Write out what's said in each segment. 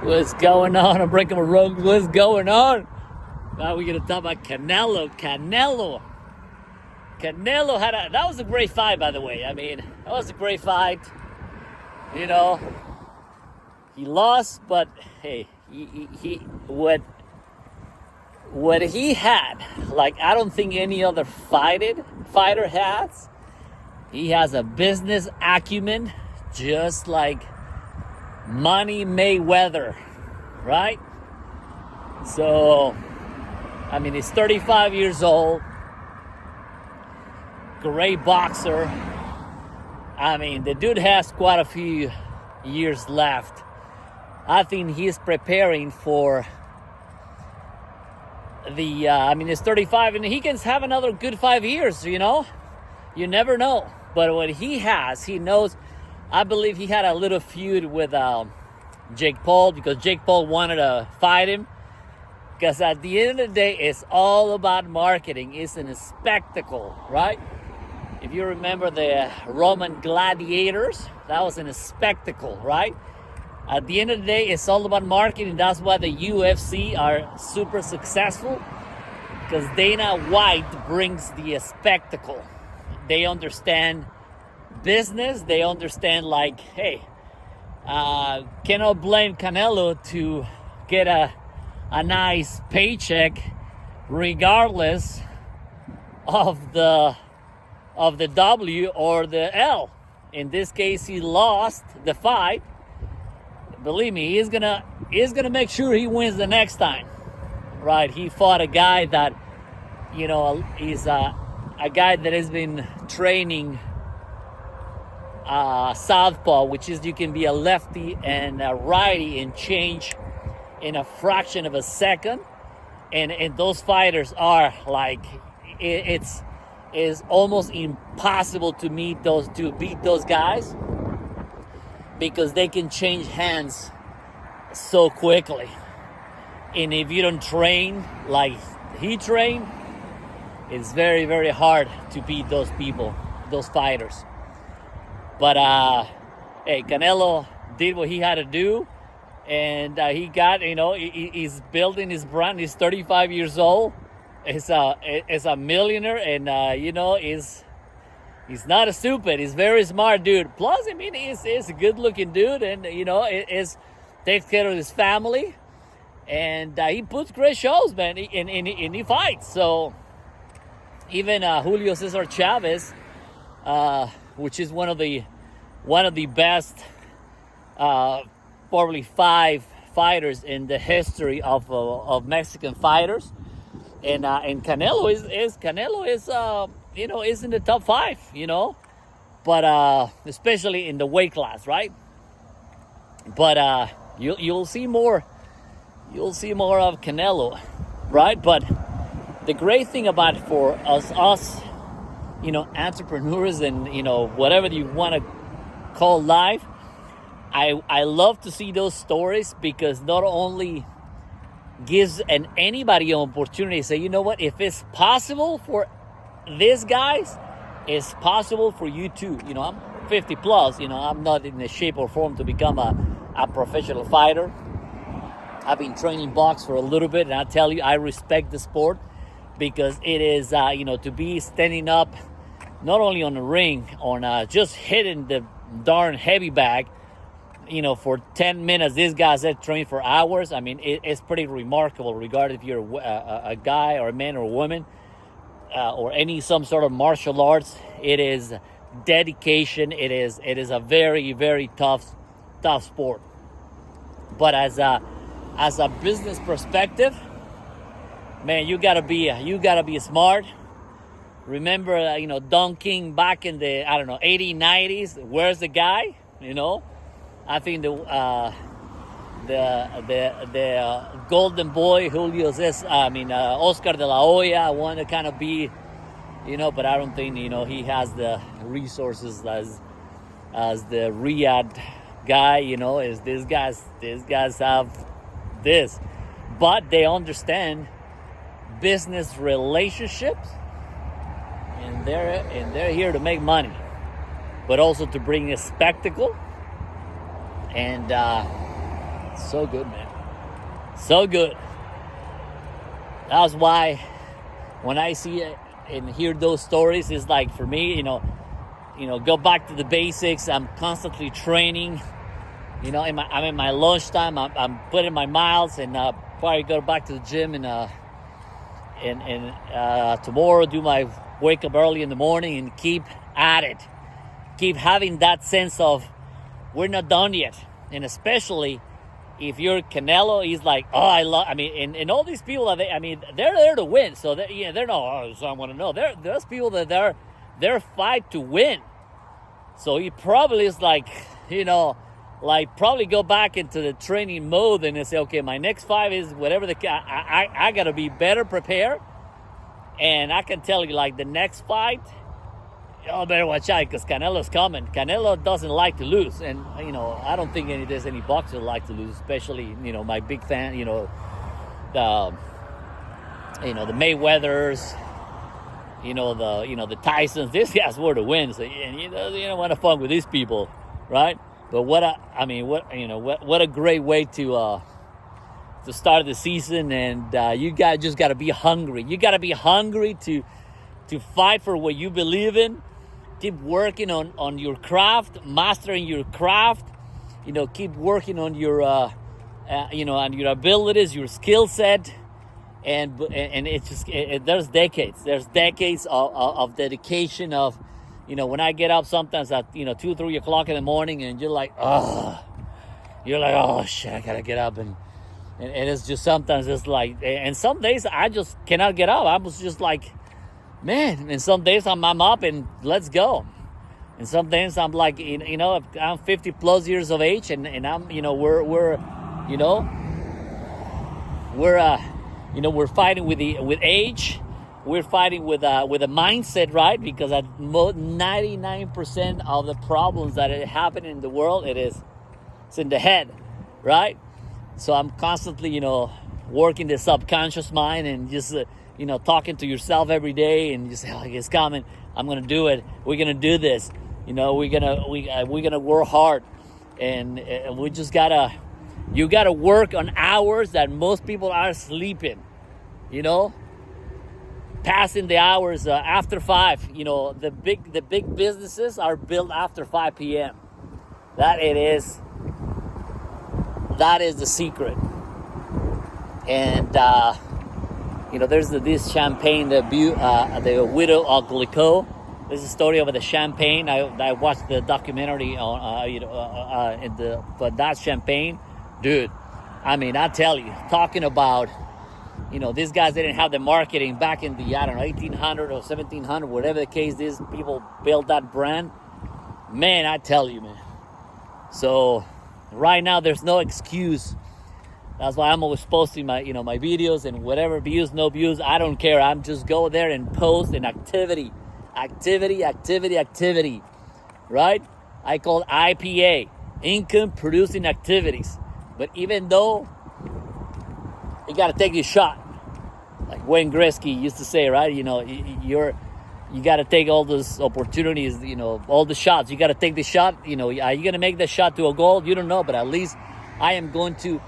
What's going on? I'm breaking my rug. What's going on? Now we're gonna talk about Canelo. Canelo that was a great fight, by the way. I mean, that was a great fight. You know, he lost, but hey, he what he had, like I don't think any other fighter has. He has a business acumen, just like Money Mayweather, right? So, I mean, he's 35 years old, great boxer. I mean, the dude has quite a few years left. I think he's preparing for he's 35 and he can have another good 5 years, you know? You never know. But what he has, he knows. I believe he had a little feud with Jake Paul because Jake Paul wanted to fight him. Because at the end of the day, it's all about marketing. It's a spectacle, right? If you remember the Roman gladiators, that was a spectacle, right? At the end of the day, it's all about marketing. That's why the UFC are super successful. Because Dana White brings the spectacle. They understand business. They understand, like, hey, cannot blame Canelo to get a nice paycheck regardless of the W or the L. In this case, he lost the fight. Believe me, he's gonna make sure he wins the next time, right? He fought a guy that, you know, he's a guy that has been training southpaw, which is you can be a lefty and a righty and change in a fraction of a second, and those fighters are like, it's almost impossible to beat those guys because they can change hands so quickly. And if you don't train like he trained, it's very, very hard to beat those people, those fighters. But hey, Canelo did what he had to do, and he got, you know, he's building his brand. He's 35 years old. He's a millionaire, and you know, he's not a stupid. He's a very smart dude. Plus, I mean, he's a good-looking dude, and you know, takes care of his family, and he puts great shows, man, and he fights. So even Julio Cesar Chavez, which is one of the best, probably 5 fighters in the history of Mexican fighters, and Canelo is you know, is in the top 5, you know, but especially in the weight class, right? But you'll see more of Canelo, right? But the great thing about for us, you know, entrepreneurs and, you know, whatever you want to call life, I love to see those stories because not only gives anybody an opportunity to say, you know what, if it's possible for these guys, it's possible for you too. You know, I'm 50 plus, you know, I'm not in the shape or form to become a professional fighter. I've been training box for a little bit, and I tell you, I respect the sport because it is, you know, to be standing up, not only on the ring, on just hitting the darn heavy bag, you know, for 10 minutes. These guys that train for hours. I mean, it's pretty remarkable, regardless if you're a guy or a man or a woman, or some sort of martial arts. It is dedication. It is a very, very tough sport. But as a business perspective, man, you gotta be smart. Remember, you know, Don King back in the 80s, 90s. Where's the guy? You know, I think the golden boy Julio Cesar, Oscar de la Hoya, want to kind of be, you know, but I don't think, you know, he has the resources as the Riyadh guy, you know, as these guys have this, but they understand business relationships, and they're here to make money, but also to bring a spectacle. And So good, man. So good. That's why when I see it and hear those stories, it's like, for me, go back to the basics. I'm constantly training. I'm in my lunchtime. I'm putting my miles, and probably go back to the gym and tomorrow do my wake up early in the morning and keep at it. Keep having that sense of we're not done yet, and especially if you're Canelo, he's like, and all these people, they're there to win. So they're not, so I want to know. There's people that they're fight to win. So he probably is like, probably go back into the training mode and say, okay, my next fight is whatever I got to be better prepared. And I can tell you, like, the next fight, y'all better watch out, because Canelo's coming. Canelo doesn't like to lose. And, I don't think there's any boxer that like to lose, especially, my big fan, the Mayweathers, the Tysons. These guys were to win. So, you don't want to fuck with these people, right? But what a great way to start the season. And you guys just got to be hungry. You got to be hungry to fight for what you believe in. Keep working on your craft, mastering your craft. Keep working on your on your abilities, your skill set, and it's just there's decades of dedication. Of when I get up sometimes at 2-3 o'clock in the morning, and you're like, oh shit, I gotta get up, and it's just, sometimes it's like, and some days I just cannot get up. I was just like, man, and some days I'm up and let's go. And some days I'm like, I'm 50 plus years of age, and I'm, we're fighting with age. We're fighting with a mindset, right? Because at 99% of the problems that happen in the world, it's in the head, right? So I'm constantly, working the subconscious mind, and just talking to yourself every day, and you say, oh, it's coming. I'm gonna do it. We're gonna do this. We're gonna work hard, and we just you gotta work on hours that most people are sleeping. Passing the hours after 5. The big businesses are built after 5 p.m. That is the secret. And there's this champagne, the Widow of Clicquot. There's a story of the champagne. I watched the documentary on but that champagne, dude. I tell you, talking about, these guys didn't have the marketing back in the 1800 or 1700, whatever the case is. People built that brand. Man, I tell you, man. So right now, there's no excuse. That's why I'm always posting my videos, and whatever views, no views, I don't care. I'm just go there and post an activity, right? I call IPA, income producing activities. But even though you got to take your shot, like Wayne Gretzky used to say, right? You got to take all those opportunities, all the shots. You got to take the shot. Are you going to make the shot to a goal? You don't know, but at least I am going to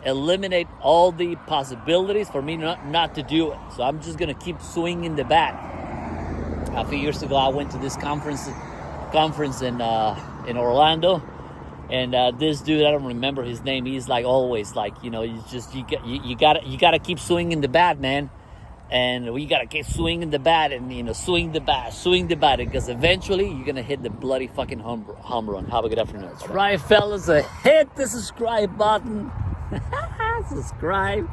eliminate all the possibilities for me not to do it. So I'm just going to keep swinging the bat. A few years ago, I went to this conference in Orlando, and this dude, I don't remember his name. He's like always like, you gotta keep swinging the bat, man. And we gotta keep swinging the bat, and swing the bat, because eventually you're gonna hit the bloody fucking home run. Have a good afternoon. That's right, fellas. Hit the subscribe button. Subscribe,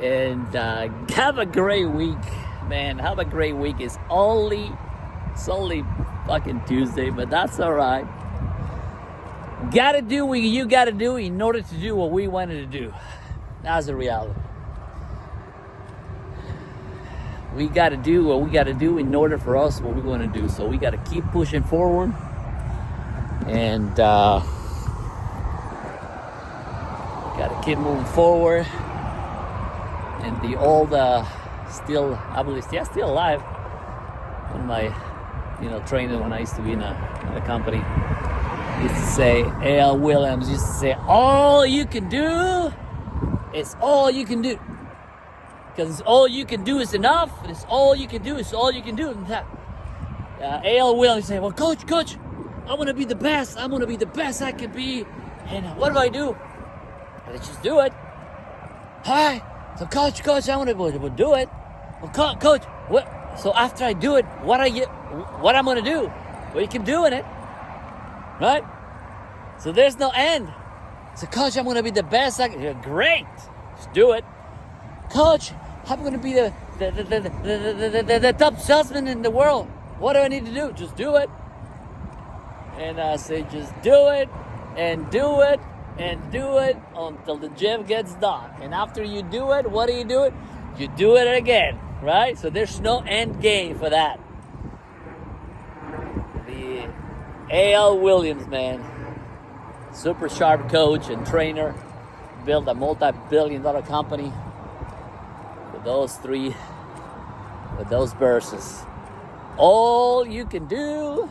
and have a great week, man. Have a great week. It's only fucking Tuesday, but that's all right. Gotta do what you gotta do in order to do what we wanted to do. That's the reality. We gotta do what we gotta do in order for us what we want to do. So we gotta keep pushing forward, and gotta keep moving forward. And the old still alive. One of my training when I used to be in a company. used to say, A.L. Williams used to say, all you can do is all you can do. Because all you can do is enough. It's all you can do is all you can do. And that, A.L. Williams say, well, coach, I want to be the best. I want to be the best I can be. And what do? I just do it. Hi. So coach, I want to do it. Well, coach, what? So after I do it, what I'm going to do? Well, you keep doing it, right? So there's no end. So coach, I'm going to be the best I can. Yeah, great. Just do it. Coach, I'm going to be the top salesman in the world. What do I need to do? Just do it. And I say, just do it and do it and do it until the gym gets done. And after you do it, what do? You do it again, right? So there's no end game for that. The A.L. Williams, man, super sharp coach and trainer, built a multi-billion-dollar company with those verses. All you can do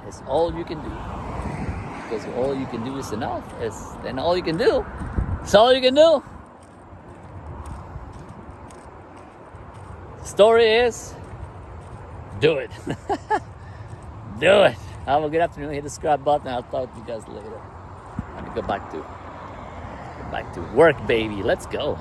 is all you can do. Because all you can do is enough. Then all you can do. It's all you can do. The story is, do it. Do it. Have a good afternoon. Hit the subscribe button. I'll talk to you guys later. Let me go back to work, baby. Let's go.